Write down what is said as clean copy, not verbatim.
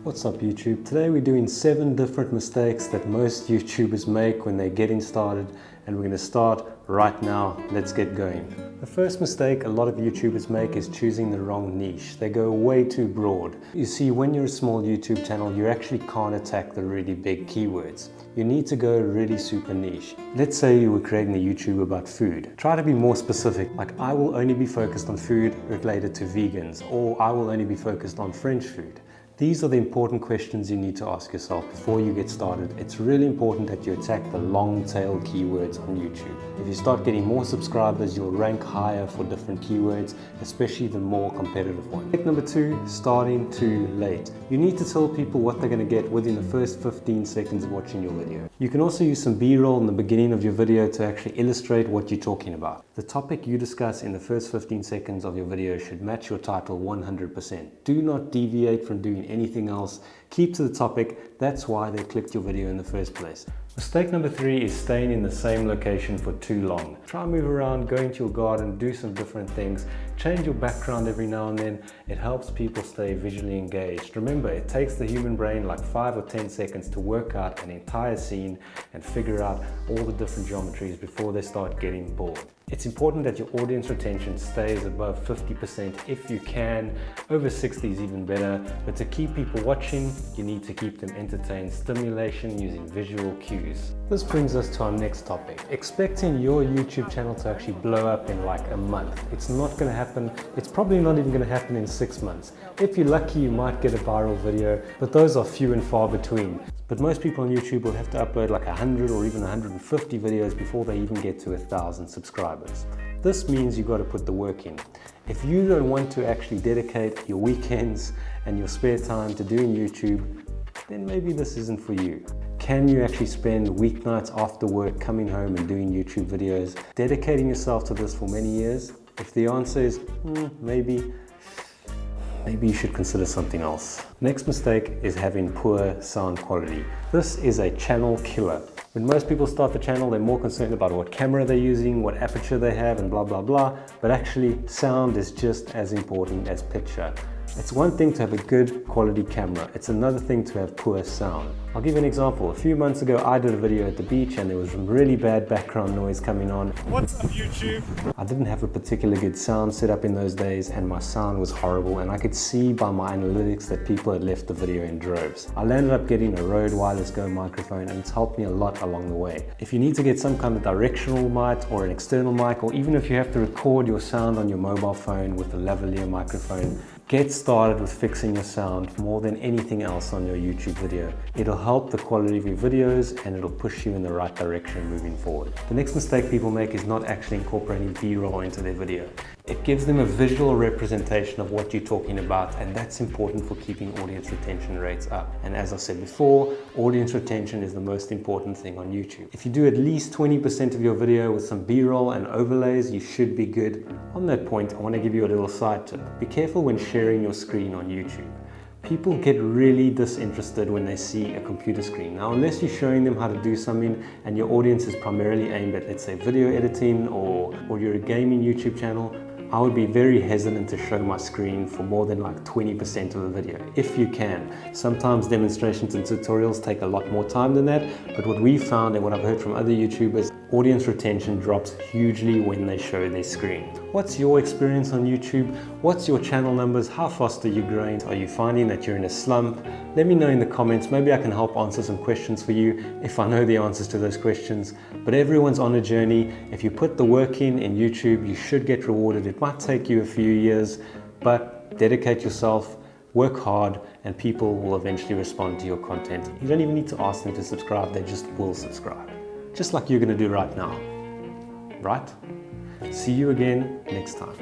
What's up YouTube? Today we're doing 7 different mistakes that most YouTubers make when they're getting started, and we're going to start right now. Let's get going. The first mistake a lot of YouTubers make is choosing the wrong niche. They go way too broad. You see, when you're a small YouTube channel, you actually can't attack the really big keywords. You need to go really super niche. Let's say you were creating a YouTube about food. Try to be more specific, like I will only be focused on food related to vegans, or I will only be focused on French food. These are the important questions you need to ask yourself before you get started. It's really important that you attack the long tail keywords on YouTube. If you start getting more subscribers, you'll rank higher for different keywords, especially the more competitive ones. Tip number 2, starting too late. You need to tell people what they're going to get within the first 15 seconds of watching your video. You can also use some B-roll in the beginning of your video to actually illustrate what you're talking about. The topic you discuss in the first 15 seconds of your video should match your title 100%. Do not deviate from doing anything else. Keep to the topic. That's why they clicked your video in the first place. Mistake number 3 is staying in the same location for too long. Try and move around, go into your garden, do some different things, change your background every now and then. It helps people stay visually engaged. Remember, it takes the human brain like 5 or 10 seconds to work out an entire scene and figure out all the different geometries before they start getting bored. It's important that your audience retention stays above 50% if you can. Over 60 is even better, but to keep people watching, you need to keep them entertained. Stimulation using visual cues. This brings us to our next topic. Expecting your YouTube channel to actually blow up in like a month. It's not going to happen. It's probably not even going to happen in 6 months. If you're lucky, you might get a viral video, but those are few and far between. But most people on YouTube will have to upload like 100 or even 150 videos before they even get to 1,000 subscribers. This means you've got to put the work in. If you don't want to actually dedicate your weekends and your spare time to doing YouTube, then maybe this isn't for you. Can you actually spend weeknights after work coming home and doing YouTube videos, dedicating yourself to this for many years? If the answer is maybe you should consider something else. Next mistake is having poor sound quality. This is a channel killer. When most people start the channel, they're more concerned about what camera they're using, what aperture they have, and blah, blah, blah. But actually, sound is just as important as picture. It's one thing to have a good quality camera. It's another thing to have poor sound. I'll give you an example. A few months ago, I did a video at the beach and there was some really bad background noise coming on. What's up, YouTube? I didn't have a particularly good sound set up in those days and my sound was horrible, and I could see by my analytics that people had left the video in droves. I landed up getting a RODE Wireless Go microphone, and it's helped me a lot along the way. If you need to get some kind of directional mic or an external mic, or even if you have to record your sound on your mobile phone with a lavalier microphone, get started with fixing your sound more than anything else on your YouTube video. It'll help the quality of your videos and it'll push you in the right direction moving forward. The next mistake people make is not actually incorporating B-roll into their video. It gives them a visual representation of what you're talking about, and that's important for keeping audience retention rates up. And as I said before, audience retention is the most important thing on YouTube. If you do at least 20% of your video with some B-roll and overlays, you should be good. On that point, I want to give you a little side tip. Be careful when sharing your screen on YouTube. People get really disinterested when they see a computer screen. Now, unless you're showing them how to do something and your audience is primarily aimed at, let's say, video editing or you're a gaming YouTube channel, I would be very hesitant to show my screen for more than like 20% of the video, if you can. Sometimes demonstrations and tutorials take a lot more time than that, but what we've found and what I've heard from other YouTubers, audience retention drops hugely when they show their screen. What's your experience on YouTube? What's your channel numbers? How fast are you growing? Are you finding that you're in a slump? Let me know in the comments. Maybe I can help answer some questions for you if I know the answers to those questions. But everyone's on a journey. If you put the work in YouTube, you should get rewarded. It might take you a few years, but dedicate yourself, work hard, and people will eventually respond to your content. You don't even need to ask them to subscribe, they just will subscribe. Just like you're going to do right now. Right? See you again next time.